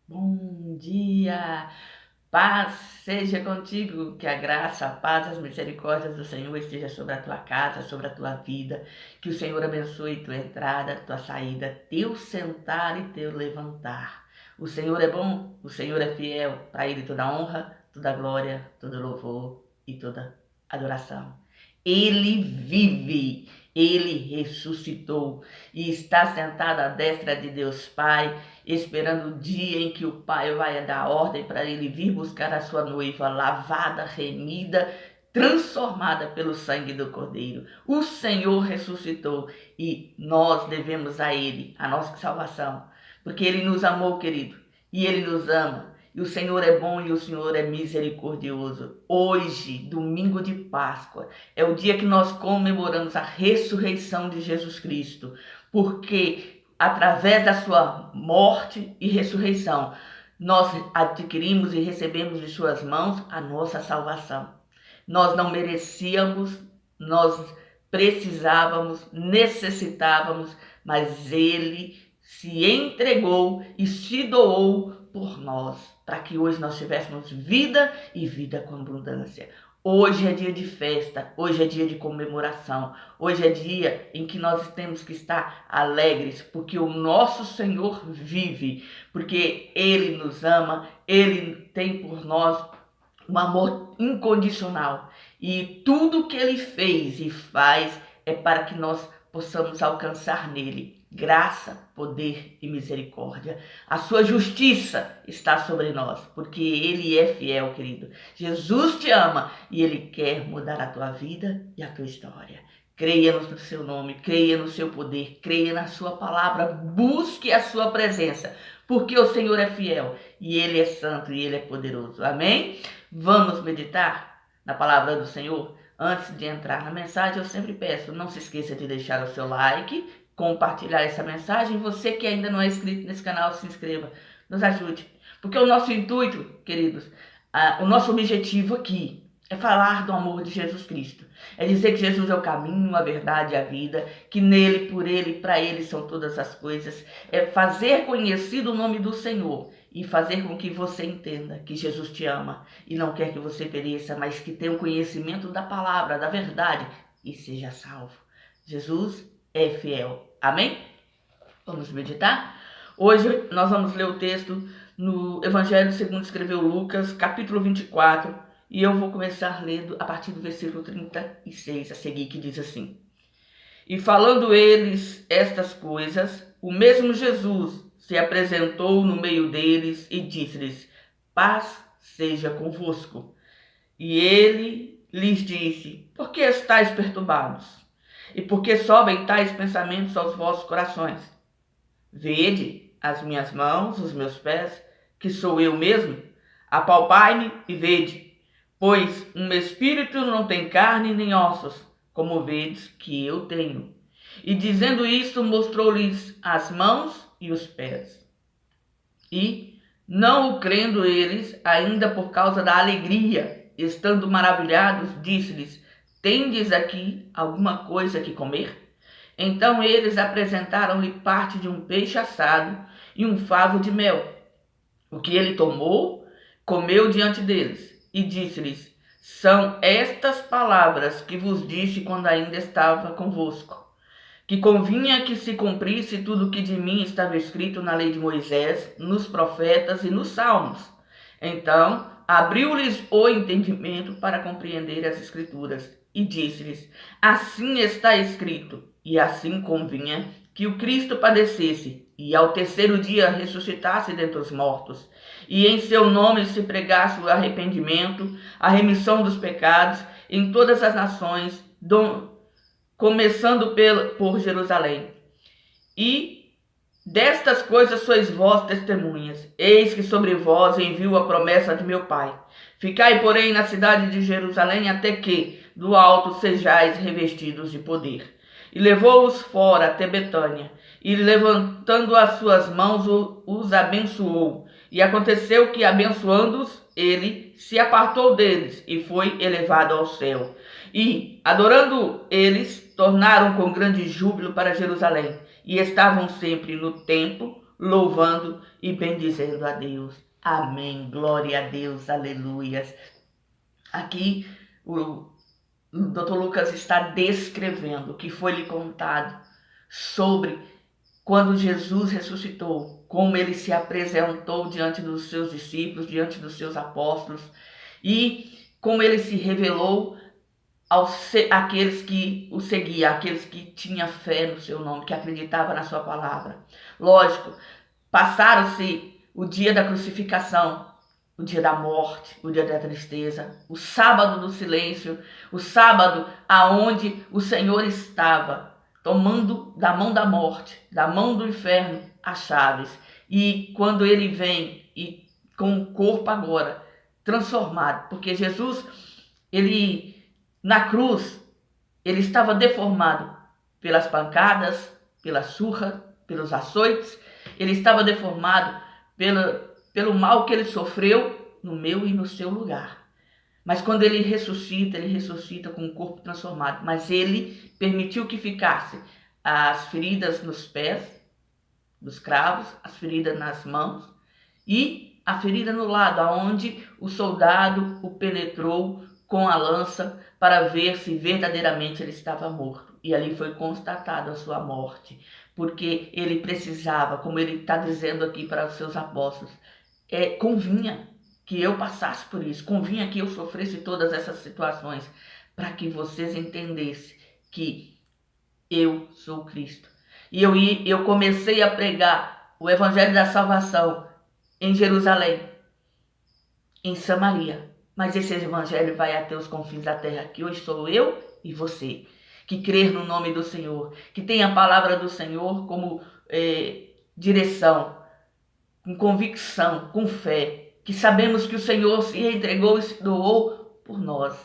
Bom dia, paz seja contigo, que a graça, a paz, as misericórdias do Senhor esteja sobre a tua casa, sobre a tua vida, que o Senhor abençoe tua entrada, tua saída, teu sentar e teu levantar. O Senhor é bom, o Senhor é fiel, para Ele toda honra, toda glória, todo louvor e toda adoração. Ele vive, Ele ressuscitou e está sentado à destra de Deus Pai, esperando o dia em que o Pai vai dar ordem para ele vir buscar a sua noiva lavada, remida, transformada pelo sangue do Cordeiro. O Senhor ressuscitou e nós devemos a Ele a nossa salvação, porque Ele nos amou, querido, e Ele nos ama. E o Senhor é bom e o Senhor é misericordioso. Hoje, domingo de Páscoa, é o dia que nós comemoramos a ressurreição de Jesus Cristo, porque através da sua morte e ressurreição, nós adquirimos e recebemos de suas mãos a nossa salvação. Nós não merecíamos, nós precisávamos, necessitávamos, mas Ele se entregou e se doou por nós, para que hoje nós tivéssemos vida e vida com abundância. Hoje é dia de festa, hoje é dia de comemoração, hoje é dia em que nós temos que estar alegres, porque o nosso Senhor vive, porque Ele nos ama, Ele tem por nós um amor incondicional. E tudo que Ele fez e faz é para que nós possamos alcançar nele graça, poder e misericórdia. A sua justiça está sobre nós, porque Ele é fiel, querido. Jesus te ama e Ele quer mudar a tua vida e a tua história. Creia no seu nome, creia no seu poder, creia na sua palavra, busque a sua presença, porque o Senhor é fiel e Ele é santo e Ele é poderoso. Amém? Vamos meditar na palavra do Senhor? Antes de entrar na mensagem, eu sempre peço, não se esqueça de deixar o seu like, compartilhar essa mensagem. Você que ainda não é inscrito nesse canal, se inscreva, nos ajude. Porque o nosso intuito, queridos, o nosso objetivo aqui é falar do amor de Jesus Cristo. É dizer que Jesus é o caminho, a verdade e a vida, que nele, por ele, para ele são todas as coisas. É fazer conhecido o nome do Senhor e fazer com que você entenda que Jesus te ama e não quer que você pereça, mas que tenha o conhecimento da palavra, da verdade e seja salvo. Jesus é fiel. Amém? Vamos meditar? Hoje nós vamos ler o texto no Evangelho segundo escreveu Lucas, capítulo 24, e eu vou começar lendo a partir do versículo 36 a seguir, que diz assim: E falando eles estas coisas, o mesmo Jesus se apresentou no meio deles e disse-lhes: Paz seja convosco. E ele lhes disse: Por que estáis perturbados? E por que sobem tais pensamentos aos vossos corações? Vede as minhas mãos, os meus pés, que sou eu mesmo. Apalpai-me e vede, pois um espírito não tem carne nem ossos, como vedes que eu tenho. E dizendo isto, mostrou-lhes as mãos e os pés. E, não o crendo eles, ainda por causa da alegria, estando maravilhados, disse-lhes: Tendes aqui alguma coisa que comer? Então eles apresentaram-lhe parte de um peixe assado e um favo de mel. O que ele tomou, comeu diante deles, e disse-lhes: São estas palavras que vos disse quando ainda estava convosco, que convinha que se cumprisse tudo o que de mim estava escrito na lei de Moisés, nos profetas e nos salmos. Então abriu-lhes o entendimento para compreender as Escrituras, e disse-lhes: Assim está escrito, e assim convinha que o Cristo padecesse, e ao terceiro dia ressuscitasse dentre os mortos, e em seu nome se pregasse o arrependimento, a remissão dos pecados, em todas as nações, começando por Jerusalém. E destas coisas sois vós testemunhas. Eis que sobre vós envio a promessa de meu Pai. Ficai, porém, na cidade de Jerusalém, até que do alto sejais revestidos de poder. E levou-os fora até Betânia, e levantando as suas mãos, os abençoou. E aconteceu que, abençoando-os, ele se apartou deles e foi elevado ao céu. E, adorando eles, tornaram com grande júbilo para Jerusalém, e estavam sempre no templo, louvando e bendizendo a Deus. Amém. Glória a Deus. Aleluias. Aqui o Dr. Lucas está descrevendo o que foi lhe contado sobre quando Jesus ressuscitou, como ele se apresentou diante dos seus discípulos, diante dos seus apóstolos, e como ele se revelou àqueles que o seguiam, àqueles que tinham fé no seu nome, que acreditavam na sua palavra. Lógico, passaram-se o dia da crucificação, o dia da morte, o dia da tristeza, o sábado do silêncio, o sábado aonde o Senhor estava tomando da mão da morte, da mão do inferno, as chaves. E quando ele vem e com o corpo agora transformado, porque Jesus, ele na cruz, ele estava deformado pelas pancadas, pela surra, pelos açoites, ele estava deformado pelo mal que ele sofreu no meu e no seu lugar. Mas quando ele ressuscita com o corpo transformado. Mas ele permitiu que ficasse as feridas nos pés dos cravos, as feridas nas mãos e a ferida no lado, aonde o soldado o penetrou com a lança para ver se verdadeiramente ele estava morto. E ali foi constatada a sua morte, porque ele precisava, como ele está dizendo aqui para os seus apóstolos, convinha que eu passasse por isso, convinha que eu sofresse todas essas situações, para que vocês entendessem que eu sou Cristo. E eu comecei a pregar o Evangelho da Salvação em Jerusalém, em Samaria. Mas esse Evangelho vai até os confins da terra, que hoje sou eu e você, que crer no nome do Senhor, que tem a palavra do Senhor como direção, com convicção, com fé, que sabemos que o Senhor se entregou e se doou por nós.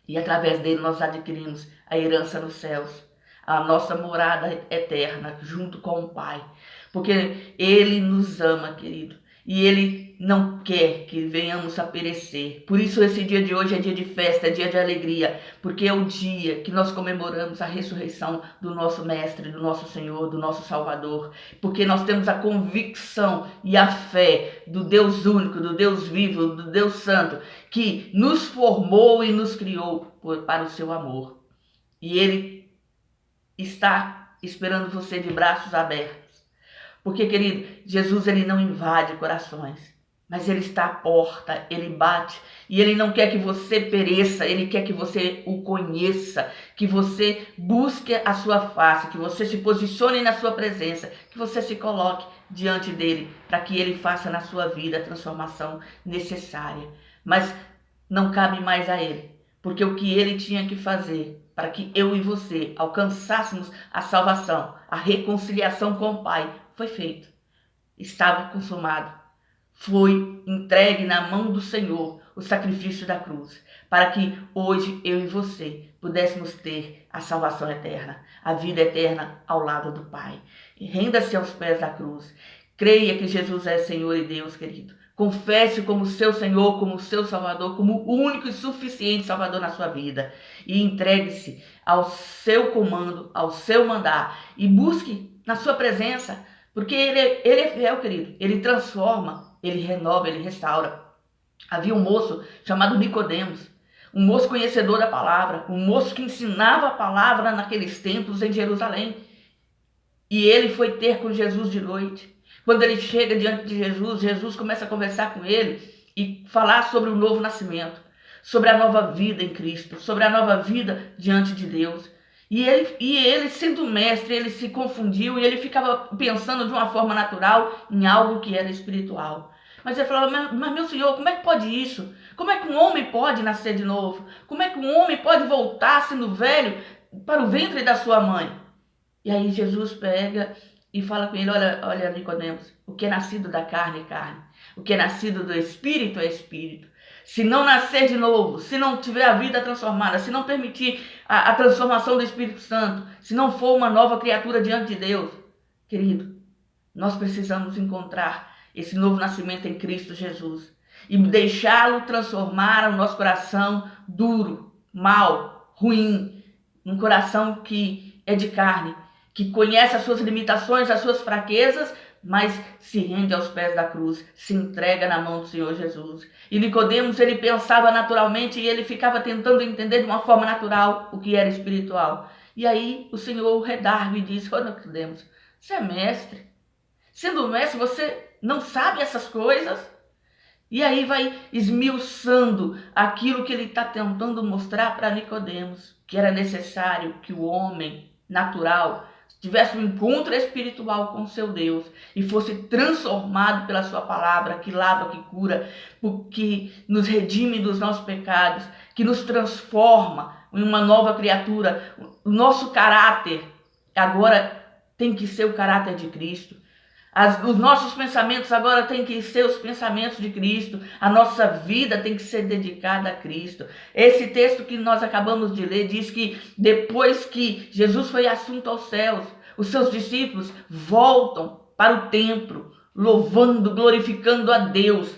E através dele nós adquirimos a herança nos céus, a nossa morada eterna junto com o Pai. Porque ele nos ama, querido, e ele não quer que venhamos a perecer. Por isso esse dia de hoje é dia de festa, é dia de alegria, porque é o dia que nós comemoramos a ressurreição do nosso Mestre, do nosso Senhor, do nosso Salvador, porque nós temos a convicção e a fé do Deus único, do Deus vivo, do Deus santo, que nos formou e nos criou para o seu amor. E ele está esperando você de braços abertos. Porque, querido, Jesus ele não invade corações, mas ele está à porta, ele bate e ele não quer que você pereça, ele quer que você o conheça, que você busque a sua face, que você se posicione na sua presença, que você se coloque diante dele para que ele faça na sua vida a transformação necessária. Mas não cabe mais a ele, porque o que ele tinha que fazer para que eu e você alcançássemos a salvação, a reconciliação com o Pai, foi feito. Estava consumado. Foi entregue na mão do Senhor o sacrifício da cruz, para que hoje eu e você pudéssemos ter a salvação eterna, a vida eterna ao lado do Pai. E renda-se aos pés da cruz. Creia que Jesus é Senhor e Deus, querido. Confesse como seu Senhor, como seu Salvador, como o único e suficiente Salvador na sua vida. E entregue-se ao seu comando, ao seu mandar. E busque na sua presença, porque ele é fiel, querido. Ele transforma, ele renova, ele restaura. Havia um moço chamado Nicodemos, um moço conhecedor da palavra, um moço que ensinava a palavra naqueles tempos em Jerusalém. E ele foi ter com Jesus de noite. Quando ele chega diante de Jesus, Jesus começa a conversar com ele e falar sobre o novo nascimento, sobre a nova vida em Cristo, sobre a nova vida diante de Deus. E ele, sendo mestre, ele se confundiu e ele ficava pensando de uma forma natural em algo que era espiritual. Mas ele falava, mas meu Senhor, como é que pode isso? Como é que um homem pode nascer de novo? Como é que um homem pode voltar, sendo velho, para o ventre da sua mãe? E aí Jesus pega e fala com ele, olha Nicodemos, o que é nascido da carne é carne, o que é nascido do Espírito é Espírito. Se não nascer de novo, se não tiver a vida transformada, se não permitir a transformação do Espírito Santo, se não for uma nova criatura diante de Deus, querido, nós precisamos encontrar esse novo nascimento em Cristo Jesus e deixá-lo transformar o nosso coração duro, mau, ruim, um coração que é de carne, que conhece as suas limitações, as suas fraquezas, mas se rende aos pés da cruz, se entrega na mão do Senhor Jesus. E Nicodemos, ele pensava naturalmente e ele ficava tentando entender de uma forma natural o que era espiritual. E aí o Senhor o redargue e diz: ô Nicodemos, você é mestre. Sendo mestre, você não sabe essas coisas? E aí vai esmiuçando aquilo que ele está tentando mostrar para Nicodemos, que era necessário que o homem natural tivesse um encontro espiritual com seu Deus e fosse transformado pela sua palavra, que lava, que cura, que nos redime dos nossos pecados, que nos transforma em uma nova criatura. O nosso caráter agora tem que ser o caráter de Cristo. Os nossos pensamentos agora têm que ser os pensamentos de Cristo. A nossa vida tem que ser dedicada a Cristo. Esse texto que nós acabamos de ler diz que depois que Jesus foi assunto aos céus, os seus discípulos voltam para o templo, louvando, glorificando a Deus.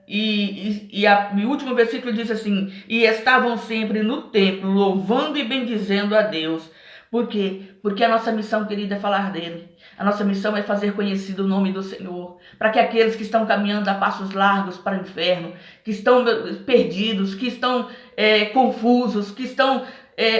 O último versículo diz assim: e estavam sempre no templo, louvando e bendizendo a Deus. Por quê? Porque a nossa missão, querida, é falar dele. A nossa missão é fazer conhecido o nome do Senhor, para que aqueles que estão caminhando a passos largos para o inferno, que estão perdidos, que estão confusos, que estão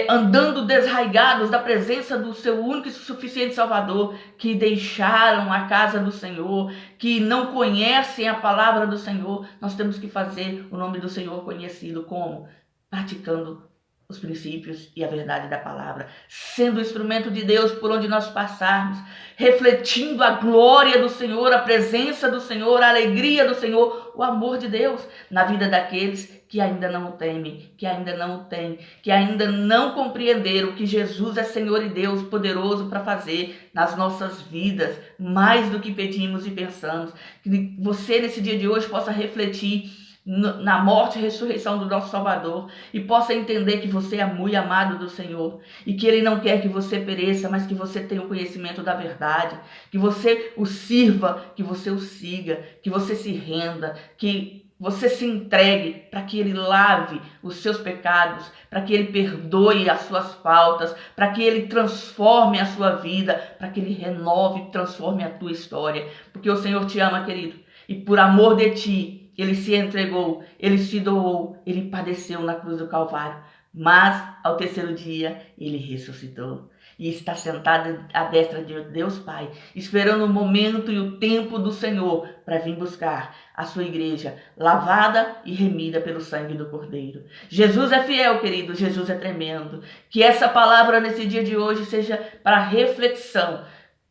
andando desraigados da presença do seu único e suficiente Salvador, que deixaram a casa do Senhor, que não conhecem a palavra do Senhor, nós temos que fazer o nome do Senhor conhecido. Como? Praticando os princípios e a verdade da palavra, sendo instrumento de Deus por onde nós passarmos, refletindo a glória do Senhor, a presença do Senhor, a alegria do Senhor, o amor de Deus na vida daqueles que ainda não temem, que ainda não têm, que ainda não compreenderam que Jesus é Senhor e Deus poderoso para fazer nas nossas vidas mais do que pedimos e pensamos. Que você nesse dia de hoje possa refletir na morte e ressurreição do nosso Salvador e possa entender que você é muito amado do Senhor e que Ele não quer que você pereça, mas que você tenha o conhecimento da verdade, que você o sirva, que você o siga, que você se renda, que você se entregue para que Ele lave os seus pecados, para que Ele perdoe as suas faltas, para que Ele transforme a sua vida, para que Ele renove e transforme a tua história, porque o Senhor te ama, querido, e por amor de ti, Ele se entregou, Ele se doou, Ele padeceu na cruz do Calvário, mas ao terceiro dia Ele ressuscitou e está sentado à destra de Deus Pai, esperando o momento e o tempo do Senhor para vir buscar a sua igreja lavada e remida pelo sangue do Cordeiro. Jesus é fiel, querido, Jesus é tremendo. Que essa palavra nesse dia de hoje seja para a reflexão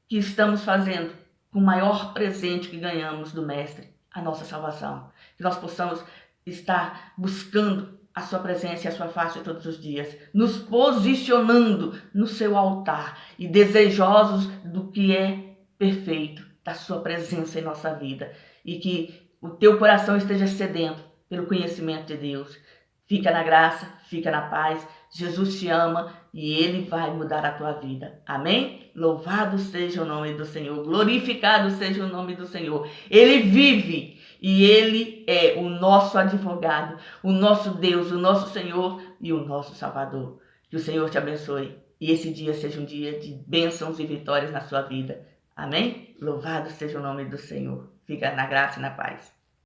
que estamos fazendo com o maior presente que ganhamos do Mestre, a nossa salvação. Que nós possamos estar buscando a sua presença e a sua face todos os dias, nos posicionando no seu altar e desejosos do que é perfeito, da sua presença em nossa vida, e que o teu coração esteja sedento pelo conhecimento de Deus. Fica na graça, fica na paz. Jesus te ama e Ele vai mudar a tua vida. Amém? Louvado seja o nome do Senhor, glorificado seja o nome do Senhor. Ele vive e Ele é o nosso advogado, o nosso Deus, o nosso Senhor e o nosso Salvador. Que o Senhor te abençoe e esse dia seja um dia de bênçãos e vitórias na sua vida. Amém? Louvado seja o nome do Senhor. Fica na graça e na paz.